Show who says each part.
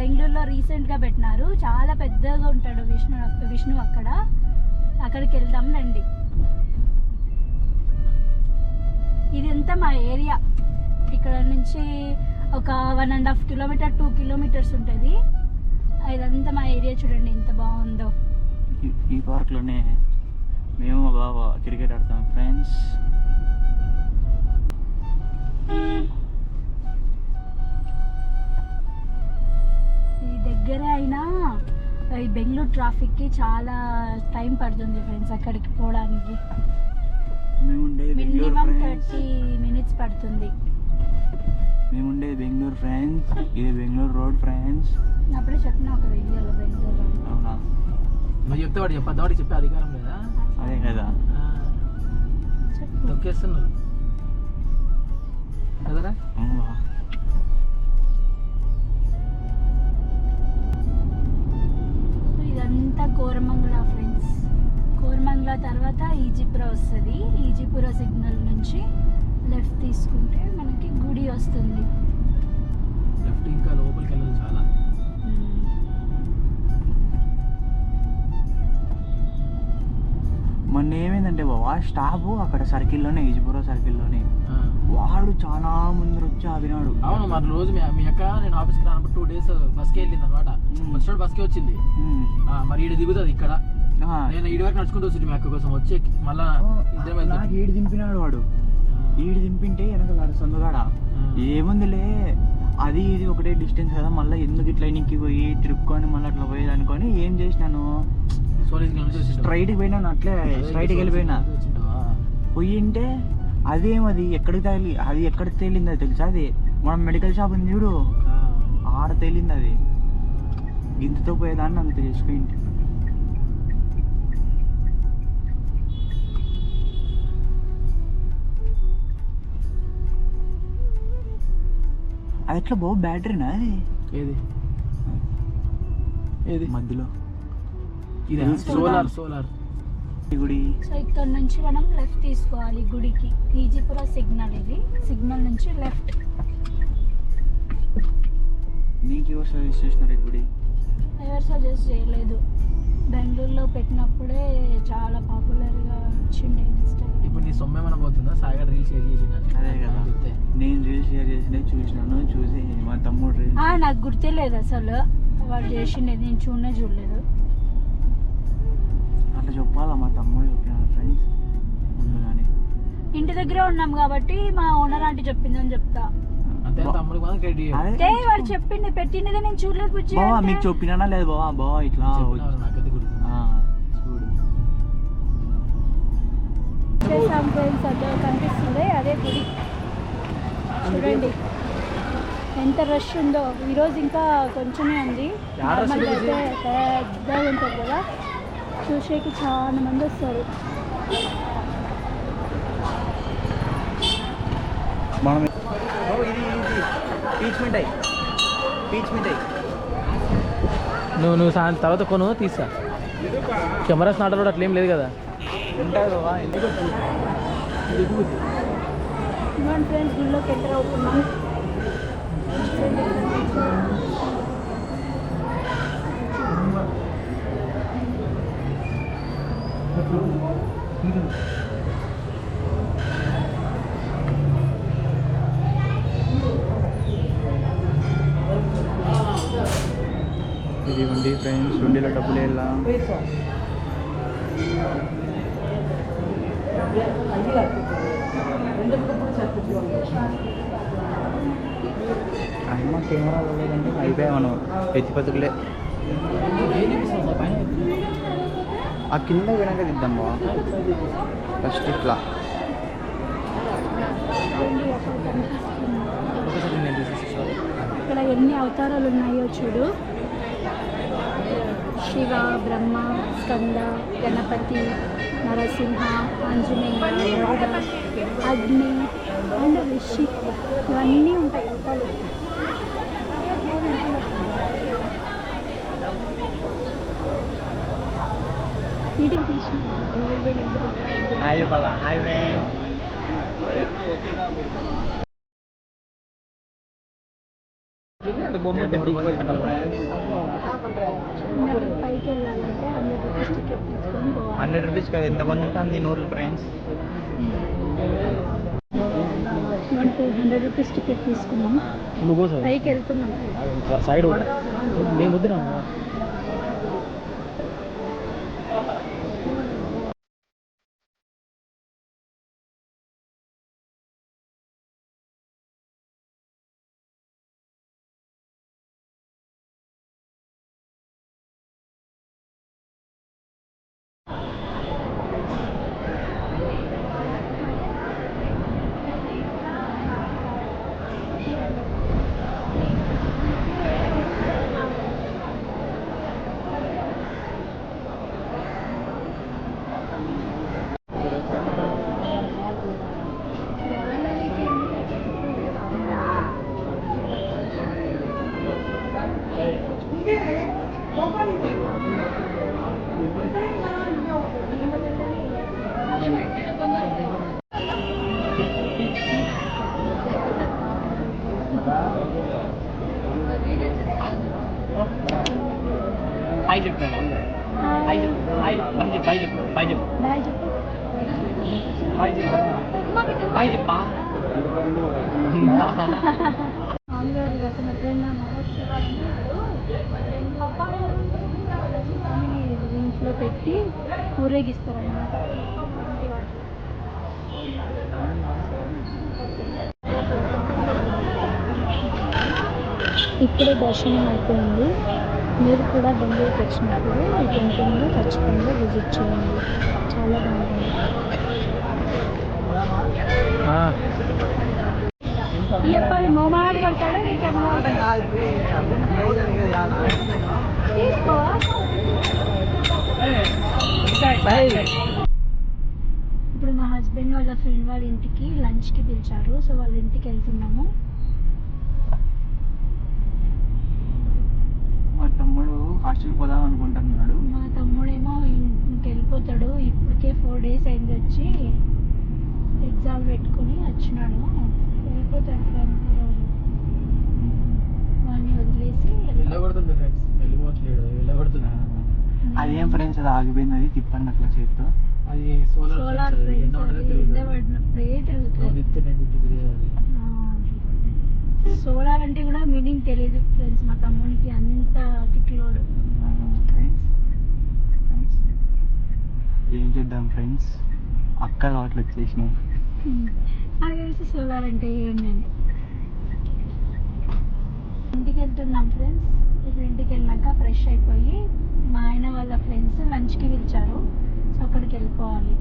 Speaker 1: బెంగళూరులో రీసెంట్గా పెట్టినారు. చాలా పెద్దగా ఉంటాడు విష్ణు అక్కడికి వెళ్దాం రండి. ఇదంతా మా ఏరియా. ఇక్కడ నుంచి ఒక 1.5 కిలోమీటర్ 2 కిలోమీటర్స్ ఉంటుంది. ఇదంతా మా ఏరియా. చూడండి ఎంత బాగుందో.
Speaker 2: ఈ పార్క్లోనే మేము బాగా క్రికెట్ ఆడతాం ఫ్రెండ్స్.
Speaker 1: ఈ దగ్గరే అయినా ఈ బెంగళూరు ట్రాఫిక్కి చాలా టైం పడుతుంది ఫ్రెండ్స్ అక్కడికి పోవడానికి. మినిమం 30 మినిట్స్ పడుతుంది.
Speaker 2: మేము ఉండేది బెంగళూరు ఫ్రెండ్స్. ఇది బెంగళూరు రోడ్ ఫ్రెండ్స్.
Speaker 1: అప్పుడే చెప్పిన ఒక వీడియోలో బెంగళూరు రోడ్.
Speaker 2: అవునా?
Speaker 3: నువ్వు చెప్తే వాడు చెప్పద్దు, చెప్పే అధికారం లేదా?
Speaker 2: అదే కదా
Speaker 3: తొక్కేస్తున్నావు కదరా.
Speaker 1: ఇదంతా కోరమంగళ ఫ్రెండ్స్. కోరమంగళ తర్వాత ఈజీపురం వస్తుంది. ఈజీపురం సిగ్నల్ నుంచి లెఫ్ట్ తీసుకుంటే మనకి గుడి వస్తుంది.
Speaker 3: లెఫ్ట్ ఇంకా లోపలికి వెళ్ళాలి చాలా.
Speaker 2: మొన్న ఏమైందంటే బాబా స్టాప్ అక్కడ సర్కిల్లోనే, ఈజీపురం సర్కిల్లోనే వాడు చాలా ముందర వచ్చి ఆగినాడు.
Speaker 3: అవును, మరి రోజు మీ అక్క నేను ఆఫీస్కి రానప్పుడు 2 days బస్కి వెళ్ళింది అనమాట. వచ్చినప్పుడు బస్కి వచ్చింది. మరి ఈడ దిగుతుంది ఇక్కడ. నేను ఈడి వరకు నడుచుకుంటూ వచ్చింది మీ అక్క కోసం వచ్చి మళ్ళా
Speaker 2: నాకు ఈడు దింపినాడు వాడు. ఈడు దింపింటే వెనక సొందగాడ ఏముందిలే అది ఇది ఒకటే డిస్టెన్స్ కదా, మళ్ళీ ఎందుకు ఇట్లా ఇంటికి పోయి తిరుక్కొని మళ్ళీ అట్లా పోయేది అనుకొని ఏం చేసినాను, స్ట్రైట్కి పోయినాను. అట్లే స్ట్రైట్కి వెళ్ళిపోయినా. పోయింటే అదేమది ఎక్కడికి తేలింది అది తెలుసా? అది మనం మెడికల్ షాప్ ఉంది చూడు, ఆడ తేలింది అది. గింతతో పోయేదాన్ని అంత చేసుకుంటే. అది ఎట్లా బాబు బ్యాటరీనా అది?
Speaker 3: ఏది
Speaker 2: మధ్యలో
Speaker 3: సోలార్
Speaker 2: గుడి.
Speaker 1: సో ఇక్కడ నుంచి మనం లెఫ్ట్ తీసుకోవాలి గుడికి. ఈజీపురం సిగ్నల్ ఇది. సిగ్నల్ నుంచి లెఫ్ట్.
Speaker 2: నీకు ఎవరు సజెస్ట్ చేసినారు ఈ గుడి?
Speaker 1: ఎవరు సజెస్ట్ చేయలేదు. బెంగళూరులో పెట్టినప్పుడే చాలా పాపులర్గా వచ్చిండే.
Speaker 3: ఇప్పుడు నీ సొమ్మేమన్నా పోతుందా? సాయిగా రీల్ షేర్ చేసిన.
Speaker 2: అదే కదా, నేను రీల్ షేర్ చేసిన చూసినాను. చూసి మా తమ్ముడు రీల్
Speaker 1: నాకు గుర్తే లేదు అసలు వాడు చేసిండేది. నేను చూడలేదు.
Speaker 2: అట్లా చెప్పాలా? మా తమ్ముడు చెప్పినాడు ఫ్రెండ్స్ ముందుగానే.
Speaker 1: ఇంటి దగ్గరే ఉన్నాం కాబట్టి మా ఓనర్ ఆంటీ చెప్పిందని చెప్తా.
Speaker 3: అదే
Speaker 1: వాడు చెప్పింది పెట్టినదే నేను చూడలేదు. బుజ్జి
Speaker 2: బావా మీకు చెప్పినానా లేదు? బావా ఇట్లా చూడు
Speaker 1: చేసాం ఫ్రెండ్స్. అక్కడ కనిపిస్తుంది అదే గుడి. చూడండి ఎంత రష్ ఉందో. ఈరోజు ఇంకా కొంచెమే ఉంది. నార్మల్గా అయితే పెద్దగా ఉంటుంది కదా, చూసేకి చాలా మంది వస్తారు.
Speaker 3: నువ్వు తర్వాత కొను తీసా. కెమెరాస్ నాటలో అట్లేం లేదు కదా.
Speaker 1: ఫ్రెండ్స్ గుళ్ళోకి ఎంటర్ అవుతున్నాం.
Speaker 2: ఇది ఉంది ఫ్రెండ్స్. ఉండిలో డబ్బులు వెళ్ళా. అమ్మ కెమెరా లేదంటే అయిపోయా మనం ఎత్తిపతుకులే. ఆ కింద వినక దిద్దాం బా ఫస్ట్ ఇట్లా.
Speaker 1: ఇక్కడ ఎన్ని అవతారాలు ఉన్నాయో చూడు. శివ, బ్రహ్మ, స్కంద, గణపతి, నరసింహ, ఆంజనేయ, గరుడ, అగ్ని అండ్ రిషి ఇవన్నీ ఉంటాయి అవతారాలు. నీటికి తీసిన పైకి వెళ్ళాలంటే 100 రూపీస్ టికెట్ తీసుకొని పోవాలి.
Speaker 2: 100 రూపీస్ కదా, ఎంతమంది ఉంటుంది నూరు ఫ్రెండ్స్.
Speaker 1: 100 రూపీస్ టికెట్ తీసుకున్నాం, పైకి వెళ్తున్నాం.
Speaker 3: సైడ్ మేము వద్దురా. హాయ్ చెప్పాను. హాయ్ చెప్పు. హాయ్ చెప్పు. హాయ్ చెప్పు. హాయ్ చెప్పు.
Speaker 1: బాయ్ చెప్పు.
Speaker 3: హాయ్ చెప్పు. హాయ్ చెప్పా.
Speaker 1: ఆంధ్రాలో రకం ఎప్పుడైనా ఇంట్లో పెట్టి ఊరేగిస్తారన్నమాట. ఇప్పుడే దర్శనం అయిపోయింది. మీరు కూడా బెంగళూరుకి వచ్చినప్పుడు ఈ టెంపుల్ని ఖచ్చితంగా విజిట్ చేయండి, చాలా బాగుంటుంది. మొమాడు పడతాడు. ఇప్పుడు మా హస్బెండ్ వాళ్ళ ఫ్రెండ్ వాళ్ళ ఇంటికి లంచ్కి పిలిచారు, సో వాళ్ళ ఇంటికి వెళ్తున్నాము.
Speaker 2: మా తమ్ముడు హాస్టల్ పోదాం అనుకుంటున్నాడు.
Speaker 1: మా తమ్ముడేమో ఇంకెళ్ళిపోతాడు. ఇప్పటికే 4 days అయింది వచ్చి, ఎగ్జామ్ పెట్టుకుని వచ్చినాడు. వెళ్ళిపోతాడు ఫ్రెండ్స్ ఈరోజు. వాడిని వదిలేసి
Speaker 3: వెళ్ళగొడుతుంది ఫ్రెండ్స్, వెళ్ళిపోవట్లేడు, వెళ్ళగొడుతున్నా.
Speaker 2: అదేం ఫ్రెండ్స్, అది ఆగిపోయింది. అది తిప్పండి అట్లా చేత్తో.
Speaker 3: అది
Speaker 1: సోలార్ ఫ్రెండ్స్ ఎండ పడినప్పుడే తిరుగుతుంది. సోలార్ అంటే కూడా మీనింగ్ తెలియదు ఫ్రెండ్స్ మా తమ్మునికి, అంత తిట్లోడు.
Speaker 2: ఏం చేద్దాం ఫ్రెండ్స్, అక్క వాటిలో వచ్చేసినాం.
Speaker 1: నాకు తెలిసి సోలార్ అంటే ఏంటండి. ఇంటికి వెళ్తున్నాం ఫ్రెండ్స్. ఇప్పుడు ఇంటికి వెళ్ళాక ఫ్రెష్ అయిపోయి మా ఆయన వాళ్ళ ఫ్రెండ్స్ లంచ్కి పిలిచారు, సో అక్కడికి వెళ్ళిపోవాలి.